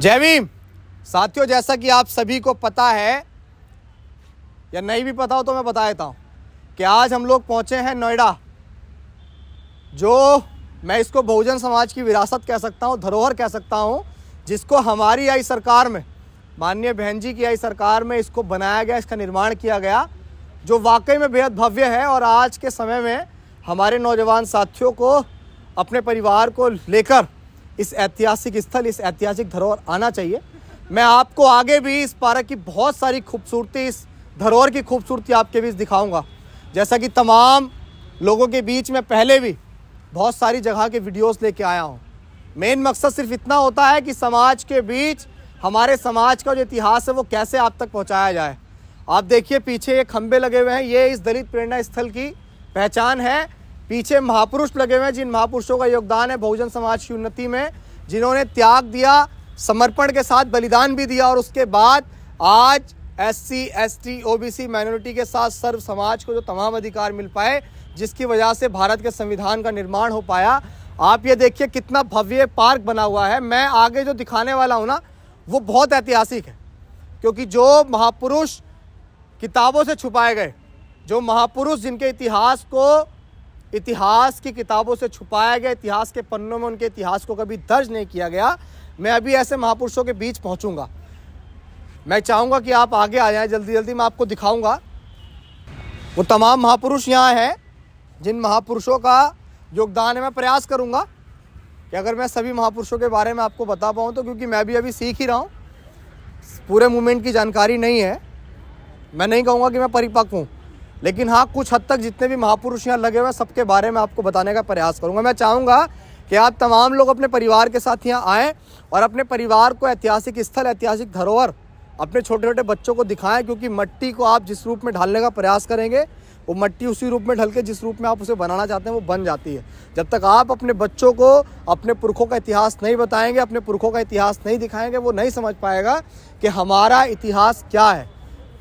जय भीम साथियों, जैसा कि आप सभी को पता है या नहीं भी पता हो तो मैं बता देता हूँ कि आज हम लोग पहुँचे हैं नोएडा, जो मैं इसको बहुजन समाज की विरासत कह सकता हूँ, धरोहर कह सकता हूँ, जिसको हमारी आई सरकार में, माननीय बहन जी की आई सरकार में इसको बनाया गया, इसका निर्माण किया गया, जो वाकई में बेहद भव्य है। और आज के समय में हमारे नौजवान साथियों को अपने परिवार को लेकर इस ऐतिहासिक स्थल, इस ऐतिहासिक धरोहर आना चाहिए। मैं आपको आगे भी इस पार्क की बहुत सारी खूबसूरती, इस धरोहर की खूबसूरती आपके बीच दिखाऊंगा। जैसा कि तमाम लोगों के बीच में पहले भी बहुत सारी जगह के वीडियोस लेके आया हूँ। मेन मकसद सिर्फ इतना होता है कि समाज के बीच हमारे समाज का जो इतिहास है वो कैसे आप तक पहुँचाया जाए। आप देखिए पीछे ये खंबे लगे हुए हैं, ये इस दलित प्रेरणा स्थल की पहचान है। पीछे महापुरुष लगे हुए हैं, जिन महापुरुषों का योगदान है बहुजन समाज की उन्नति में, जिन्होंने त्याग दिया, समर्पण के साथ बलिदान भी दिया, और उसके बाद आज SC, ST, OBC माइनॉरिटी के साथ सर्व समाज को जो तमाम अधिकार मिल पाए, जिसकी वजह से भारत के संविधान का निर्माण हो पाया। आप ये देखिए कितना भव्य पार्क बना हुआ है। मैं आगे जो दिखाने वाला हूँ ना, वो बहुत ऐतिहासिक है, क्योंकि जो महापुरुष किताबों से छुपाए गए, जो महापुरुष जिनके इतिहास को इतिहास की किताबों से छुपाया गया, इतिहास के पन्नों में उनके इतिहास को कभी दर्ज नहीं किया गया, मैं अभी ऐसे महापुरुषों के बीच पहुंचूंगा। मैं चाहूँगा कि आप आगे आ जाएं, जल्दी जल्दी मैं आपको दिखाऊंगा वो तमाम महापुरुष यहाँ हैं, जिन महापुरुषों का योगदान है। मैं प्रयास करूँगा कि अगर मैं सभी महापुरुषों के बारे में आपको बता पाऊँ तो, क्योंकि मैं भी अभी सीख ही रहा हूँ, पूरे मूवमेंट की जानकारी नहीं है। मैं नहीं कहूँगा कि मैं परिपक्व हूँ, लेकिन हाँ, कुछ हद तक जितने भी महापुरुष यहाँ लगे हुए हैं सबके बारे में आपको बताने का प्रयास करूँगा। मैं चाहूँगा कि आप तमाम लोग अपने परिवार के साथ यहाँ आएँ और अपने परिवार को ऐतिहासिक स्थल, ऐतिहासिक धरोहर अपने छोटे छोटे बच्चों को दिखाएं, क्योंकि मिट्टी को आप जिस रूप में ढालने का प्रयास करेंगे, वो मिट्टी उसी रूप में ढल के जिस रूप में आप उसे बनाना चाहते हैं वो बन जाती है। जब तक आप अपने बच्चों को अपने पुरखों का इतिहास नहीं बताएंगे, अपने पुरखों का इतिहास नहीं दिखाएंगे, वो नहीं समझ पाएगा कि हमारा इतिहास क्या है।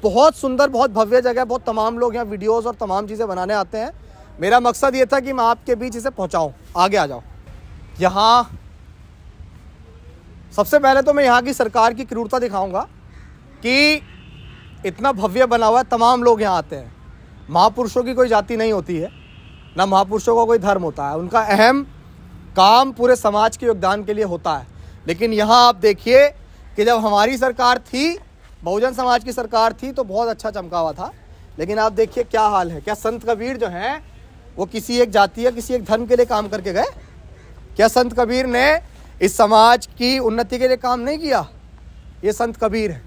बहुत सुंदर, बहुत भव्य जगह, बहुत तमाम लोग यहाँ वीडियोस और तमाम चीज़ें बनाने आते हैं। मेरा मकसद ये था कि मैं आपके बीच इसे पहुँचाऊँ। आगे आ जाओ। यहाँ सबसे पहले तो मैं यहाँ की सरकार की क्रूरता दिखाऊंगा कि इतना भव्य बना हुआ है, तमाम लोग यहाँ आते हैं। महापुरुषों की कोई जाति नहीं होती है, ना महापुरुषों का कोई धर्म होता है, उनका अहम काम पूरे समाज के योगदान के लिए होता है। लेकिन यहाँ आप देखिए कि जब हमारी सरकार थी, बहुजन समाज की सरकार थी, तो बहुत अच्छा चमका हुआ था। लेकिन आप देखिए क्या हाल है। क्या संत कबीर जो हैं वो किसी एक जाति या किसी एक धर्म के लिए काम करके गए? क्या संत कबीर ने इस समाज की उन्नति के लिए काम नहीं किया? ये संत कबीर हैं,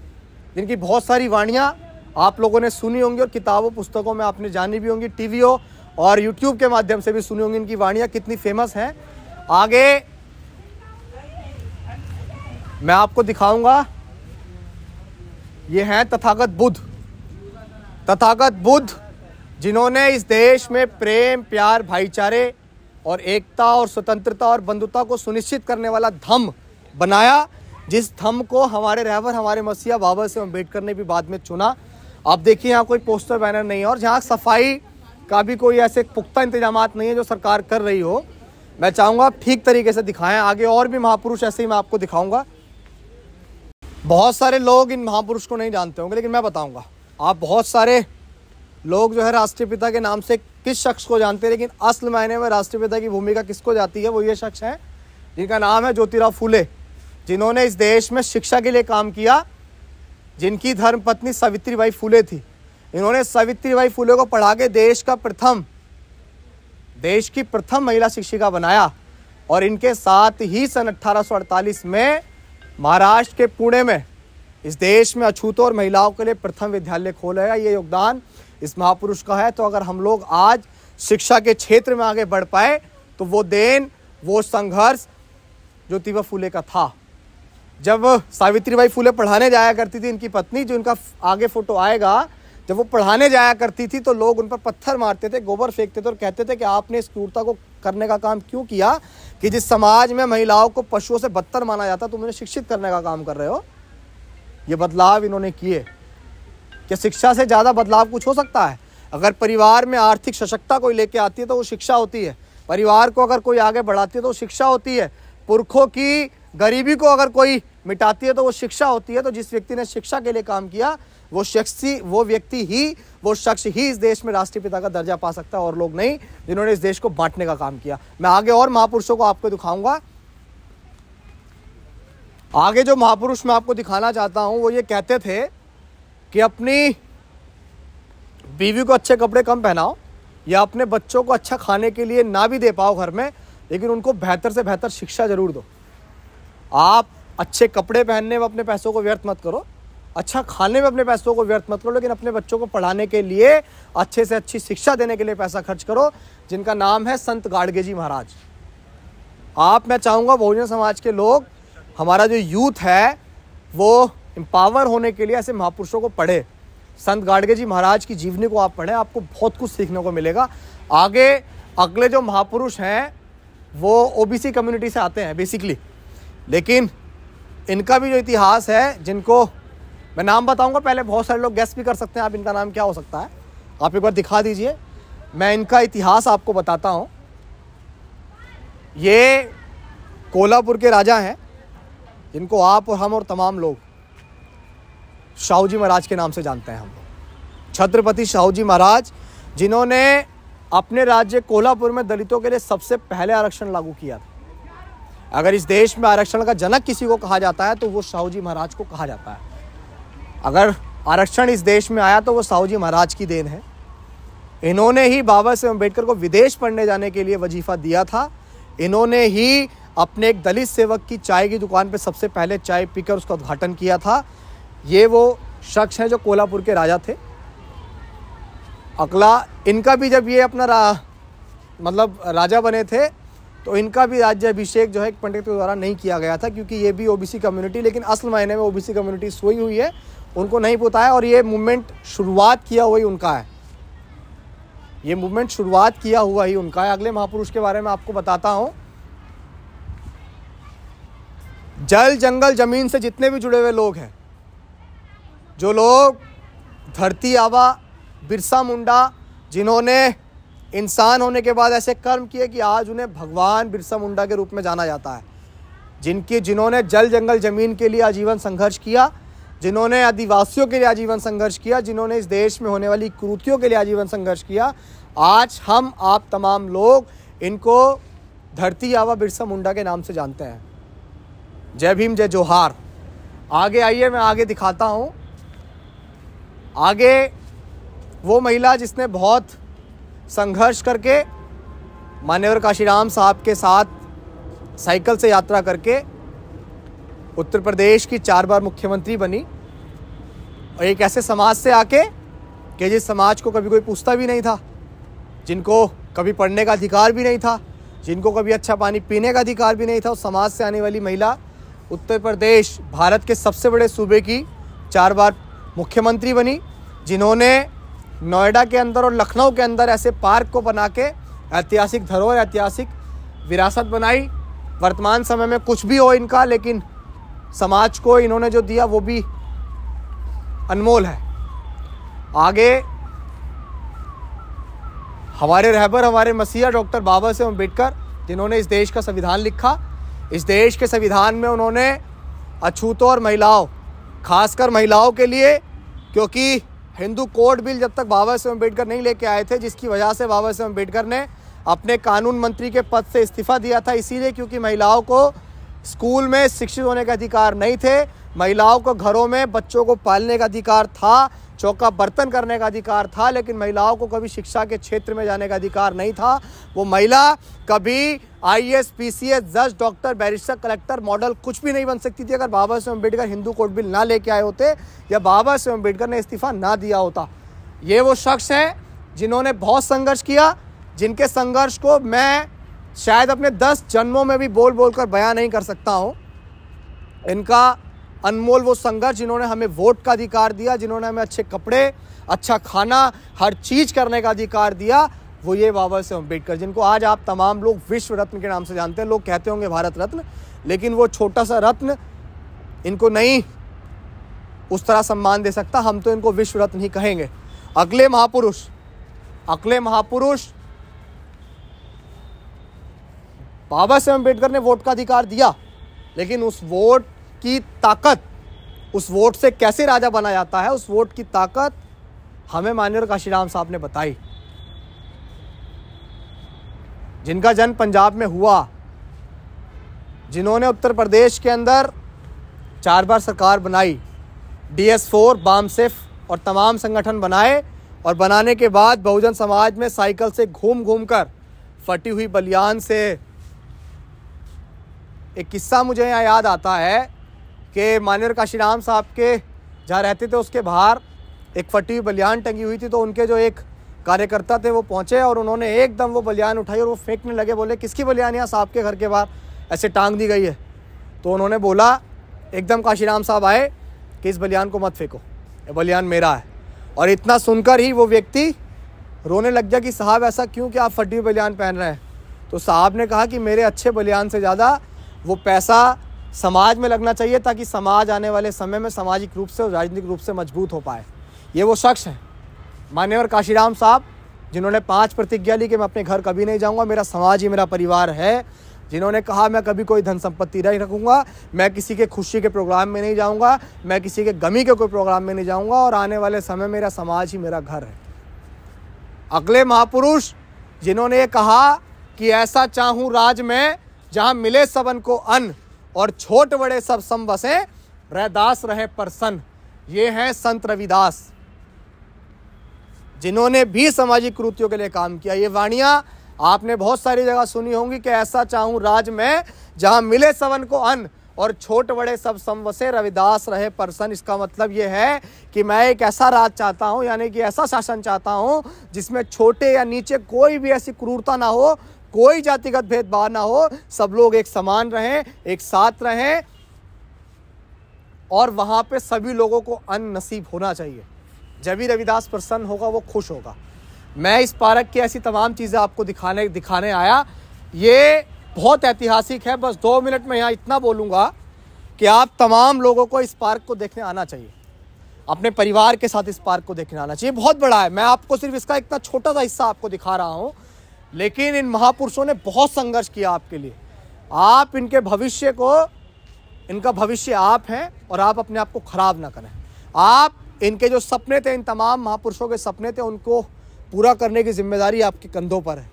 जिनकी बहुत सारी वाणियाँ आप लोगों ने सुनी होंगी और किताबों पुस्तकों में आपने जानी भी होंगी, टीवीओ और यूट्यूब के माध्यम से भी सुनी होंगी। इनकी वाणियाँ कितनी फेमस हैं। आगे मैं आपको दिखाऊंगा। ये हैं तथागत बुद्ध। तथागत बुद्ध जिन्होंने इस देश में प्रेम, प्यार, भाईचारे और एकता और स्वतंत्रता और बंधुता को सुनिश्चित करने वाला धम्म बनाया, जिस धम्म को हमारे रहबर, हमारे मसीहा बाबा साहेब अम्बेडकर ने भी बाद में चुना। आप देखिए यहाँ कोई पोस्टर बैनर नहीं है, और जहाँ सफाई का भी कोई ऐसे पुख्ता इंतजामात नहीं है जो सरकार कर रही हो। मैं चाहूँगा आप ठीक तरीके से दिखाएं। आगे और भी महापुरुष ऐसे ही मैं आपको दिखाऊंगा। बहुत सारे लोग इन महापुरुष को नहीं जानते होंगे, लेकिन मैं बताऊंगा। आप बहुत सारे लोग जो है राष्ट्रपिता के नाम से किस शख्स को जानते हैं, लेकिन असल मायने में राष्ट्रपिता की भूमिका किसको जाती है, वो ये शख्स हैं जिनका नाम है ज्योतिराव फूले, जिन्होंने इस देश में शिक्षा के लिए काम किया, जिनकी धर्मपत्नी सावित्रीबाई फूले थी। इन्होंने सावित्रीबाई फूले को पढ़ा के देश की प्रथम महिला शिक्षिका बनाया। और इनके साथ ही सन 1848 में महाराष्ट्र के पुणे में इस देश में अछूतों और महिलाओं के लिए प्रथम विद्यालय खोला गया। ये योगदान इस महापुरुष का है। तो अगर हम लोग आज शिक्षा के क्षेत्र में आगे बढ़ पाए तो वो देन, वो संघर्ष ज्योतिबा फूले का था। जब सावित्रीबाई फूले पढ़ाने जाया करती थी, इनकी पत्नी, जो इनका आगे फोटो आएगा, जब वो पढ़ाने जाया करती थी तो लोग उन पर पत्थर मारते थे, गोबर फेंकते थे और कहते थे कि आपने इस क्रूरता को करने का काम क्यों किया, कि जिस समाज में महिलाओं को पशुओं से बदतर माना जाता, तुम उन्हें शिक्षित करने का काम कर रहे हो। ये बदलाव इन्होंने किए। क्या शिक्षा से ज़्यादा बदलाव कुछ हो सकता है? अगर परिवार में आर्थिक सशक्तता कोई लेके आती है तो वो शिक्षा होती है। परिवार को अगर कोई आगे बढ़ाती है तो शिक्षा होती है। पुरखों की गरीबी को अगर कोई मिटाती है तो वो शिक्षा होती है। तो जिस व्यक्ति ने शिक्षा के लिए काम किया वो शख्स ही इस देश में राष्ट्रपिता का दर्जा पा सकता है, और लोग नहीं, जिन्होंने इस देश को बांटने का काम किया। मैं आगे और महापुरुषों को आपको दिखाऊंगा। आगे जो महापुरुष मैं आपको दिखाना चाहता हूं वो ये कहते थे कि अपनी बीवी को अच्छे कपड़े कम पहनाओ या अपने बच्चों को अच्छा खाने के लिए ना भी दे पाओ घर में, लेकिन उनको बेहतर से बेहतर शिक्षा जरूर दो। आप अच्छे कपड़े पहनने में अपने पैसों को व्यर्थ मत करो, अच्छा खाने में अपने पैसों को व्यर्थ मत करो, लेकिन अपने बच्चों को पढ़ाने के लिए अच्छे से अच्छी शिक्षा देने के लिए पैसा खर्च करो, जिनका नाम है संत गाडगे जी महाराज। मैं चाहूँगा बहुजन समाज के लोग, हमारा जो यूथ है वो एम्पावर होने के लिए ऐसे महापुरुषों को पढ़े। संत गाडगे जी महाराज की जीवनी को आप पढ़ें, आपको बहुत कुछ सीखने को मिलेगा। आगे अगले जो महापुरुष हैं वो ओबीसी कम्युनिटी से आते हैं बेसिकली, लेकिन इनका भी जो इतिहास है, जिनको मैं नाम बताऊंगा, पहले बहुत सारे लोग गेस भी कर सकते हैं आप इनका नाम क्या हो सकता है। आप एक बार दिखा दीजिए, मैं इनका इतिहास आपको बताता हूं। ये कोल्हापुर के राजा हैं, जिनको आप और हम और तमाम लोग शाहू जी महाराज के नाम से जानते हैं। हम छत्रपति शाहू जी महाराज, जिन्होंने अपने राज्य कोल्हापुर में दलितों के लिए सबसे पहले आरक्षण लागू किया था। अगर इस देश में आरक्षण का जनक किसी को कहा जाता है तो वो शाहू जी महाराज को कहा जाता है। अगर आरक्षण इस देश में आया तो वो शाहू जी महाराज की देन है। इन्होंने ही बाबा साहेब अम्बेडकर को विदेश पढ़ने जाने के लिए वजीफा दिया था। इन्होंने ही अपने एक दलित सेवक की चाय की दुकान पे सबसे पहले चाय पीकर उसका उद्घाटन किया था। ये वो शख्स हैं जो कोल्हापुर के राजा थे। अगला, इनका भी जब ये अपना राजा बने थे तो इनका भी राज्याभिषेक जो है एक पंडित के द्वारा नहीं किया गया था, क्योंकि ये भी ओबीसी कम्युनिटी, लेकिन असल मायने में ओबीसी कम्युनिटी सोई हुई है, उनको नहीं पता है। और ये मूवमेंट शुरुआत किया हुआ ही उनका है, ये मूवमेंट शुरुआत किया हुआ ही उनका है। अगले महापुरुष के बारे में आपको बताता हूं। जल जंगल जमीन से जितने भी जुड़े हुए लोग हैं, जो लोग धरती आबा बिरसा मुंडा, जिन्होंने इंसान होने के बाद ऐसे कर्म किए कि आज उन्हें भगवान बिरसा मुंडा के रूप में जाना जाता है, जिन्होंने जल जंगल जमीन के लिए आजीवन संघर्ष किया, जिन्होंने आदिवासियों के लिए आजीवन संघर्ष किया, जिन्होंने इस देश में होने वाली कुरीतियों के लिए आजीवन संघर्ष किया, आज हम आप तमाम लोग इनको धरती आबा बिरसा मुंडा के नाम से जानते हैं। जय भीम, जय जोहार। आगे आइए, मैं आगे दिखाता हूँ। आगे वो महिला जिसने बहुत संघर्ष करके मान्यवर काशीराम साहब के साथ साइकिल से यात्रा करके उत्तर प्रदेश की 4 बार मुख्यमंत्री बनी, और एक ऐसे समाज से आके कि जिस समाज को कभी कोई पूछता भी नहीं था, जिनको कभी पढ़ने का अधिकार भी नहीं था, जिनको कभी अच्छा पानी पीने का अधिकार भी नहीं था, उस समाज से आने वाली महिला उत्तर प्रदेश भारत के सबसे बड़े सूबे की 4 बार मुख्यमंत्री बनी, जिन्होंने नोएडा के अंदर और लखनऊ के अंदर ऐसे पार्क को बना के ऐतिहासिक धरोहर, ऐतिहासिक विरासत बनाई। वर्तमान समय में कुछ भी हो इनका, लेकिन समाज को इन्होंने जो दिया वो भी अनमोल है। आगे हमारे रहबर, हमारे मसीहा डॉक्टर बाबा साहेब अम्बेडकर, जिन्होंने इस देश का संविधान लिखा। इस देश के संविधान में उन्होंने अछूतों और महिलाओं, खासकर महिलाओं के लिए, क्योंकि हिंदू कोड बिल जब तक बाबा साहेब अम्बेडकर नहीं लेके आए थे, जिसकी वजह से बाबा साहेब अम्बेडकर ने अपने कानून मंत्री के पद से इस्तीफा दिया था, इसीलिए क्योंकि महिलाओं को स्कूल में शिक्षित होने का अधिकार नहीं थे, महिलाओं को घरों में बच्चों को पालने का अधिकार था, चौका बर्तन करने का अधिकार था, लेकिन महिलाओं को कभी शिक्षा के क्षेत्र में जाने का अधिकार नहीं था। वो महिला कभी IAS, PCS, जज, डॉक्टर, बैरिस्टर, कलेक्टर, मॉडल कुछ भी नहीं बन सकती थी अगर बाबा साहेब अम्बेडकर हिंदू कोड बिल ना लेके आए होते या बाबा साहेब अम्बेडकर ने इस्तीफा ना दिया होता। ये वो शख्स हैं जिन्होंने बहुत संघर्ष किया, जिनके संघर्ष को मैं शायद अपने 10 जन्मों में भी बोल बोल कर बयां नहीं कर सकता हूँ। इनका अनमोल वो संघर्ष, जिन्होंने हमें वोट का अधिकार दिया, जिन्होंने हमें अच्छे कपड़े, अच्छा खाना, हर चीज़ करने का अधिकार दिया, वो ये बाबा साहेब अम्बेडकर, जिनको आज आप तमाम लोग विश्व रत्न के नाम से जानते हैं। लोग कहते होंगे भारत रत्न, लेकिन वो छोटा सा रत्न इनको नहीं उस तरह सम्मान दे सकता। हम तो इनको विश्व रत्न ही कहेंगे। अगले महापुरुष बाबा साहेब अम्बेडकर ने वोट का अधिकार दिया, लेकिन उस वोट की ताकत, उस वोट से कैसे राजा बना जाता है, उस वोट की ताकत हमें माननीय काशीराम साहब ने बताई। जिनका जन्म पंजाब में हुआ, जिन्होंने उत्तर प्रदेश के अंदर 4 बार सरकार बनाई, DS4, बामसेफ और तमाम संगठन बनाए, और बनाने के बाद बहुजन समाज में साइकिल से घूम घूम कर फटी हुई बलियान से, एक किस्सा मुझे यहाँ याद आता है कि माननीय काशीराम साहब के जहाँ रहते थे उसके बाहर एक फटी हुई बलियान टंगी हुई थी। तो उनके जो एक कार्यकर्ता थे वो पहुँचे और उन्होंने एकदम वो बलियान उठाई और वो फेंकने लगे। बोले किसकी बलियान यहाँ साहब के घर के बाहर ऐसे टांग दी गई है? तो उन्होंने बोला, एकदम काशीराम साहब आए कि इस बलियान को मत फेंको, ये बलियान मेरा है। और इतना सुनकर ही वो व्यक्ति रोने लग गया कि साहब ऐसा क्यों कि आप फटी हुई बलियान पहन रहे हैं? तो साहब ने कहा कि मेरे अच्छे बलियान से ज़्यादा वो पैसा समाज में लगना चाहिए ताकि समाज आने वाले समय में सामाजिक रूप से और राजनीतिक रूप से मजबूत हो पाए। ये वो शख्स हैं माननीय काशीराम साहब, जिन्होंने 5 प्रतिज्ञा ली कि मैं अपने घर कभी नहीं जाऊंगा, मेरा समाज ही मेरा परिवार है। जिन्होंने कहा मैं कभी कोई धन संपत्ति नहीं रखूंगा, मैं किसी के खुशी के प्रोग्राम में नहीं जाऊंगा, मैं किसी के गमी के कोई प्रोग्राम में नहीं जाऊंगा, और आने वाले समय मेरा समाज ही मेरा घर है। अगले महापुरुष जिन्होंने ये कहा कि ऐसा चाहूं राज में जहां मिले सबन को अन्न और छोट बड़े सब सम बसे, रैदास रहे प्रसन्न, ये हैं संत रविदास, जिन्होंने भी सामाजिक कुरीतियों के लिए काम किया। ये वाणियां आपने बहुत सारी जगह सुनी होंगी कि ऐसा चाहूं राज में जहां मिले सबन को अन्न और छोट बड़े सब समवसे, रविदास रहे प्रसन्न। इसका मतलब ये है कि मैं एक ऐसा राज चाहता हूं, यानी कि ऐसा शासन चाहता हूं जिसमें छोटे या नीचे कोई भी ऐसी क्रूरता ना हो, कोई जातिगत भेदभाव ना हो, सब लोग एक समान रहें, एक साथ रहें, और वहां पे सभी लोगों को अन्न नसीब होना चाहिए। जब भी रविदास प्रसन्न होगा, वो खुश होगा। मैं इस पार्क की ऐसी तमाम चीज़ें आपको दिखाने आया। ये बहुत ऐतिहासिक है। बस 2 मिनट में यहाँ इतना बोलूँगा कि आप तमाम लोगों को इस पार्क को देखने आना चाहिए, अपने परिवार के साथ इस पार्क को देखने आना चाहिए। बहुत बड़ा है, मैं आपको सिर्फ इसका इतना छोटा सा हिस्सा आपको दिखा रहा हूँ, लेकिन इन महापुरुषों ने बहुत संघर्ष किया आपके लिए। आप इनके भविष्य को, इनका भविष्य आप हैं, और आप अपने आप को खराब ना करें। आप इनके जो सपने थे, इन तमाम महापुरुषों के सपने थे, उनको पूरा करने की जिम्मेदारी आपके कंधों पर है।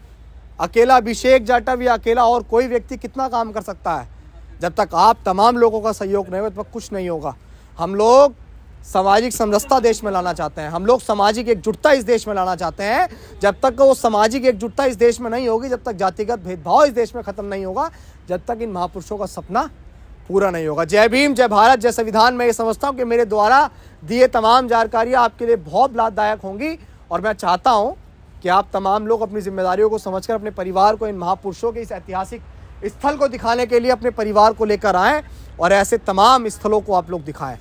अकेला अभिषेक जाटव या अकेला और कोई व्यक्ति कितना काम कर सकता है? जब तक आप तमाम लोगों का सहयोग नहीं होगा तब तक कुछ नहीं होगा। हम लोग सामाजिक समरसता देश में लाना चाहते हैं, हम लोग सामाजिक एकजुटता इस देश में लाना चाहते हैं। जब तक वो सामाजिक एकजुटता इस देश में नहीं होगी, जब तक जातिगत भेदभाव इस देश में खत्म नहीं होगा, जब तक इन महापुरुषों का सपना पूरा नहीं होगा। जय भीम, जय भारत, जय संविधान। मैं ये समझता हूँ कि मेरे द्वारा दिए तमाम जानकारियाँ आपके लिए बहुत लाभदायक होंगी, और मैं चाहता हूँ कि आप तमाम लोग अपनी जिम्मेदारियों को समझकर अपने परिवार को इन महापुरुषों के इस ऐतिहासिक स्थल को दिखाने के लिए अपने परिवार को लेकर आएँ, और ऐसे तमाम स्थलों को आप लोग दिखाएं।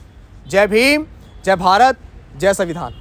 जय भीम, जय भारत, जय संविधान।